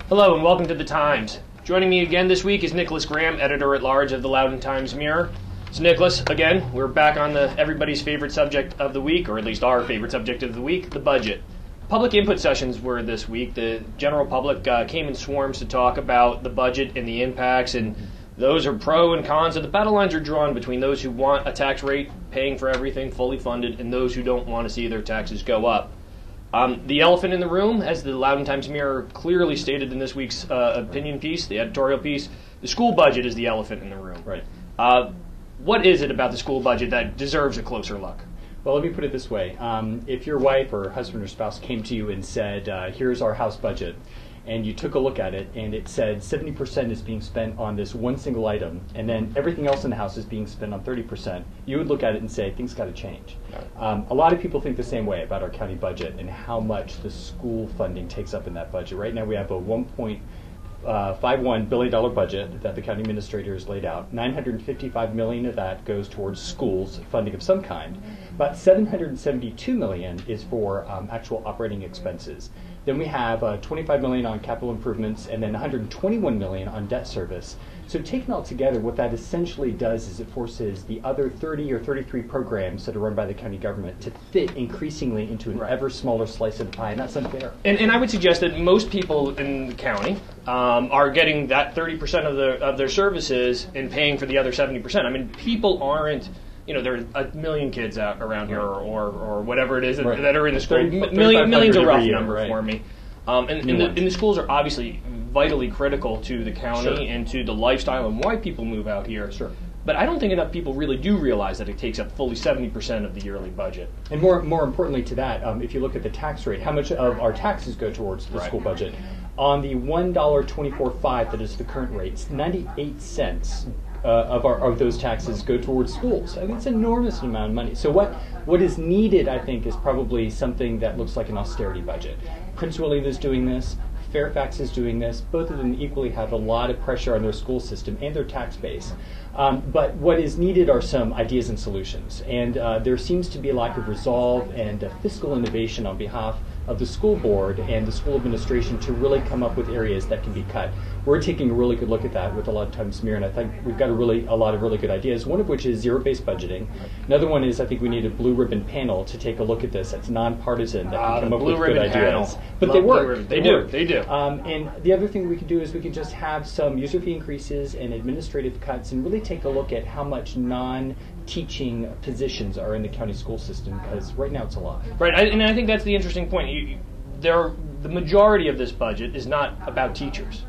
Hello and welcome to The Times. Joining me again this week is Nicholas Graham, editor-at-large of the Loudoun Times-Mirror. So Nicholas, again, we're back on everybody's favorite subject of the week, or at least our favorite subject of the week, the budget. Public input sessions were this week. The general public came in swarms to talk about the budget and the impacts, and those are pro and cons, and the battle lines are drawn between those who want a tax rate paying for everything fully funded and those who don't want to see their taxes go up. The elephant in the room, as the Loudoun Times-Mirror clearly stated in this week's opinion piece, the editorial piece, the school budget is the elephant in the room. Right. What is it about the school budget that deserves a closer look? Well, let me put it this way. If your wife or husband or spouse came to you and said, here's our house budget, and you took a look at it, and it said 70% is being spent on this one single item, and then everything else in the house is being spent on 30%, you would look at it and say, things got to change. A lot of people think the same way about our county budget and how much the school funding takes up in that budget. Right now we have a $1.51 billion budget that the county administrator has laid out. $955 million of that goes towards schools funding of some kind. About $772 million is for actual operating expenses. Then we have $25 million on capital improvements and then $121 million on debt service. So taken all together, what that essentially does is it forces the other 30 or 33 programs that are run by the county government to fit increasingly into an ever smaller slice of the pie, and that's unfair. And I would suggest that most people in the county are getting that 30% of their services and paying for the other 70%. I mean, people aren't, there are a million kids out around here or whatever it is that are in the school. Million's a rough number for me. And the schools are obviously vitally critical to the county and to the lifestyle and why people move out here. Sure. But I don't think enough people really do realize that it takes up fully 70% of the yearly budget. And more importantly to that, if you look at the tax rate, how much of our taxes go towards the school budget? On the $1.245 that is the current rate, 98 cents of those taxes go towards schools. I mean, it's an enormous amount of money. So what is needed, I think, is probably something that looks like an austerity budget. Prince William is doing this. Fairfax is doing this. Both of them equally have a lot of pressure on their school system and their tax base. But what is needed are some ideas and solutions. And there seems to be a lack of resolve and fiscal innovation on behalf of the school board and the school administration to really come up with areas that can be cut. We're taking a really good look at that with the Loudoun Times-Mirror, and I think we've got a lot of really good ideas, one of which is zero-based budgeting. Another one is I think we need a blue ribbon panel to take a look at this. That's nonpartisan, that can come up with good ideas. Panel. But they work. They do. And the other thing we can do is we can just have some user fee increases and administrative cuts and really take a look at how much non-teaching positions are in the county school system, because right now it's a lot. Right, and I think that's the interesting point. The majority of this budget is not about teachers.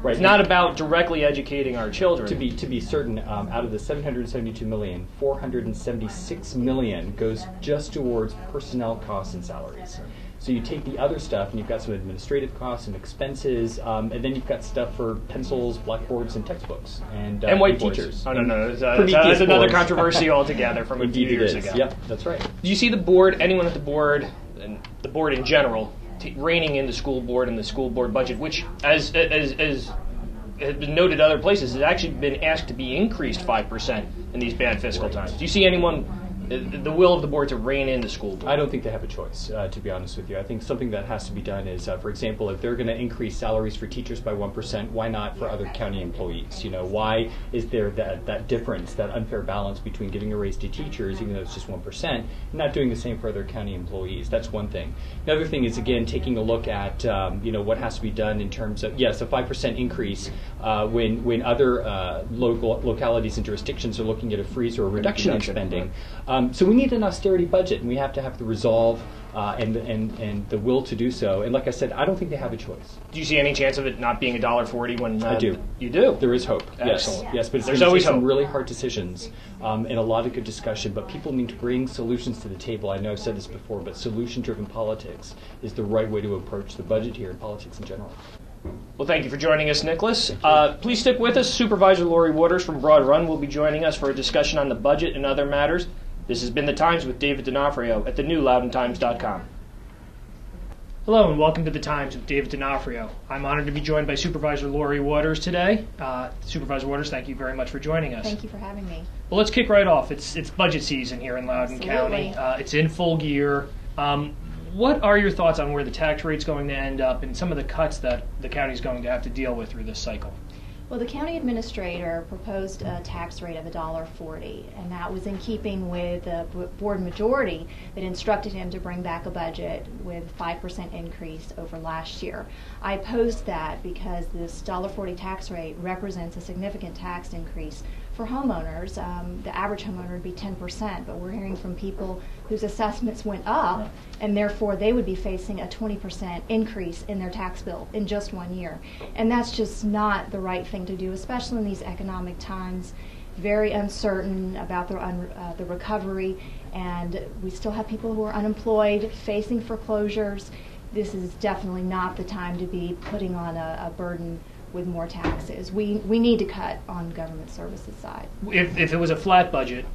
Right. It's not about directly educating our children. To be certain, out of the $772 million, $476 million goes just towards personnel costs and salaries. So you take the other stuff, and you've got some administrative costs and expenses, and then you've got stuff for pencils, blackboards, and textboards, and white boards. teachers. Oh no, that's another controversy altogether from a few years ago. Yep, that's right. Do you see the board, anyone at the board, and the board in general, reining in the school board and the school board budget, which, as has been noted other places, has actually been asked to be increased 5% in these bad fiscal times? Do you see the will of the board to rein in the school board? I don't think they have a choice, to be honest with you. I think something that has to be done is, for example, if they're going to increase salaries for teachers by 1%, why not for other county employees? Why is there that difference, that unfair balance between giving a raise to teachers, even though it's just 1%, and not doing the same for other county employees? That's one thing. Another thing is, again, taking a look at what has to be done in terms of, yes, a 5% increase when other localities and jurisdictions are looking at a freeze or a reduction in spending. So we need an austerity budget, and we have to have the resolve and the will to do so. And like I said, I don't think they have a choice. Do you see any chance of it not being $1.40 when I do? You do? There is hope. Excellent. Yes, but there's always some really hard decisions and a lot of good discussion. But people need to bring solutions to the table. I know I've said this before, but solution-driven politics is the right way to approach the budget here and politics in general. Well, thank you for joining us, Nicholas. Please stick with us. Supervisor Lori Waters from Broad Run will be joining us for a discussion on the budget and other matters. This has been The Times with David D'Onofrio at thenewloudontimes.com. Hello and welcome to The Times with David D'Onofrio. I'm honored to be joined by Supervisor Lori Waters today. Supervisor Waters, thank you very much for joining us. Thank you for having me. Well, let's kick right off. It's budget season here in Loudoun County. It's in full gear. what are your thoughts on where the tax rate's going to end up and some of the cuts that the county's going to have to deal with through this cycle? Well, the county administrator proposed a tax rate of $1.40, and that was in keeping with the board majority that instructed him to bring back a budget with 5% increase over last year. I opposed that because this $1.40 tax rate represents a significant tax increase for homeowners. The average homeowner would be 10%, but we're hearing from people whose assessments went up, and therefore they would be facing a 20% increase in their tax bill in just 1 year. And that's just not the right thing to do, especially in these economic times, very uncertain about the recovery, and we still have people who are unemployed, facing foreclosures. This is definitely not the time to be putting on a burden with more taxes. We need to cut on government services side. If it was a flat budget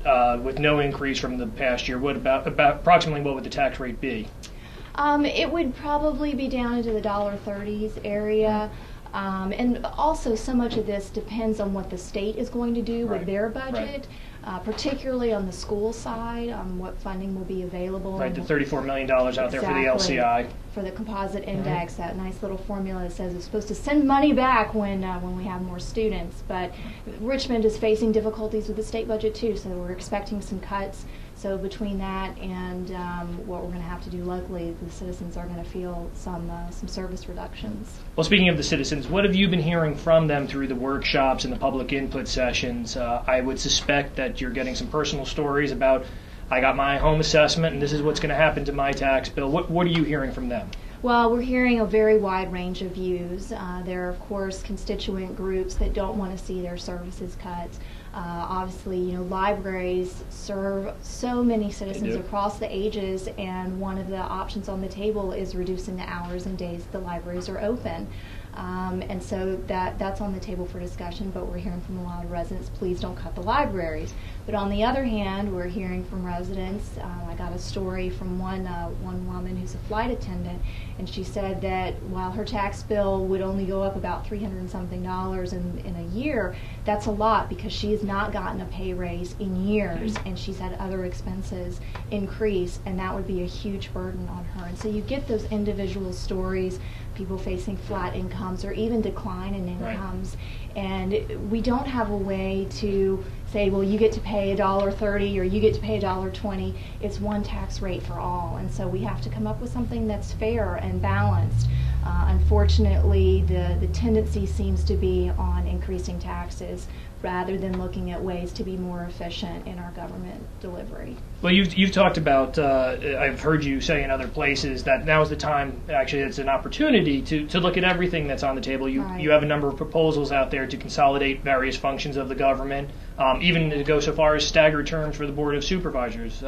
with no increase from the past year, what about approximately what would the tax rate be? It would probably be down into the $1.30s area. And also so much of this depends on what the state is going to do with their budget, particularly on the school side, what funding will be available. Right, the $34 million out there for the LCI. For the composite index, that nice little formula that says it's supposed to send money back when we have more students. But Richmond is facing difficulties with the state budget too, so we're expecting some cuts. So between that and what we're going to have to do locally, the citizens are going to feel some service reductions. Well, speaking of the citizens, what have you been hearing from them through the workshops and the public input sessions? I would suspect that you're getting some personal stories about, I got my home assessment and this is what's going to happen to my tax bill. What are you hearing from them? Well, we're hearing a very wide range of views. There are, of course, constituent groups that don't want to see their services cut. Obviously, libraries serve so many citizens across the ages, and one of the options on the table is reducing the hours and days the libraries are open. And so that's on the table for discussion, but we're hearing from a lot of residents, please don't cut the libraries. But on the other hand, we're hearing from residents, I got a story from one woman who's a flight attendant, and she said that while her tax bill would only go up about $300 and something in a year, that's a lot because she has not gotten a pay raise in years, and she's had other expenses increase, and that would be a huge burden on her. And so you get those individual stories, people facing flat incomes or even decline in incomes, and we don't have a way to say, well, you get to pay $1.30 or you get to pay $1.20. It's one tax rate for all, and so we have to come up with something that's fair and balanced. Unfortunately, the tendency seems to be on increasing taxes rather than looking at ways to be more efficient in our government delivery. Well, you've talked about, I've heard you say in other places that now is the time, actually it's an opportunity to look at everything that's on the table. You have a number of proposals out there to consolidate various functions of the government, even to go so far as staggered terms for the Board of Supervisors.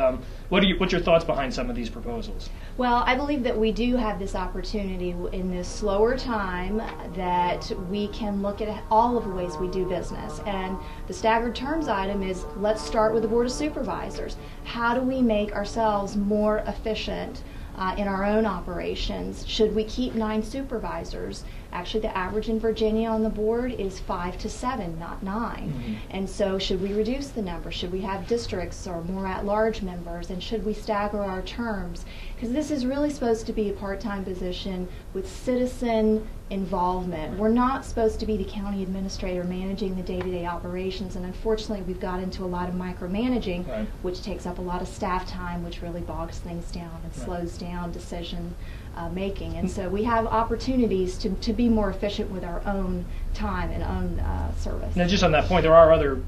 What's your thoughts behind some of these proposals? Well, I believe that we do have this opportunity in this slower time that we can look at all of the ways we do business. And the staggered terms item is, let's start with the Board of Supervisors. How do we make ourselves more efficient in our own operations? Should we keep 9 supervisors? Actually, the average in Virginia on the board is 5 to 7, not 9. And so should we reduce the number? Should we have districts or more at-large members? And should we stagger our terms? Because this is really supposed to be a part-time position with citizen involvement. We're not supposed to be the county administrator managing the day-to-day operations, and unfortunately we've got into a lot of micromanaging, which takes up a lot of staff time, which really bogs things down and slows down decision making. And so we have opportunities to be more efficient with our own time and own service. Now, just on that point, there are other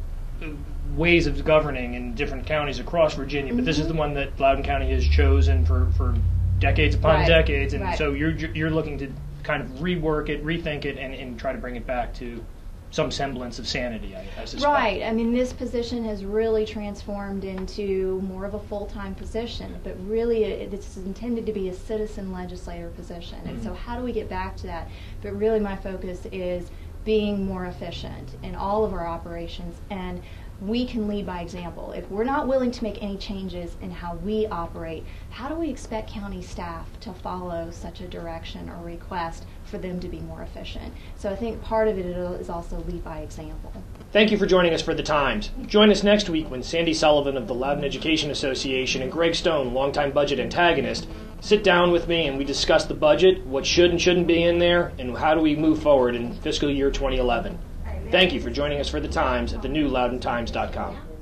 ways of governing in different counties across Virginia, but this is the one that Loudoun County has chosen for decades upon decades, and so you're looking to kind of rework it, rethink it, and try to bring it back to some semblance of sanity, I suspect. Right. I mean, this position has really transformed into more of a full-time position, but really it's intended to be a citizen legislator position. And so how do we get back to that? But really my focus is being more efficient in all of our operations, and we can lead by example. If we're not willing to make any changes in how we operate, how do we expect county staff to follow such a direction or request for them to be more efficient? So I think part of it is also lead by example. Thank you for joining us for The Times. Join us next week when Sandy Sullivan of the Loudoun Education Association and Greg Stone, longtime budget antagonist, sit down with me and we discuss the budget, what should and shouldn't be in there, and how do we move forward in fiscal year 2011. Thank you for joining us for The Times at thenewloudountimes.com.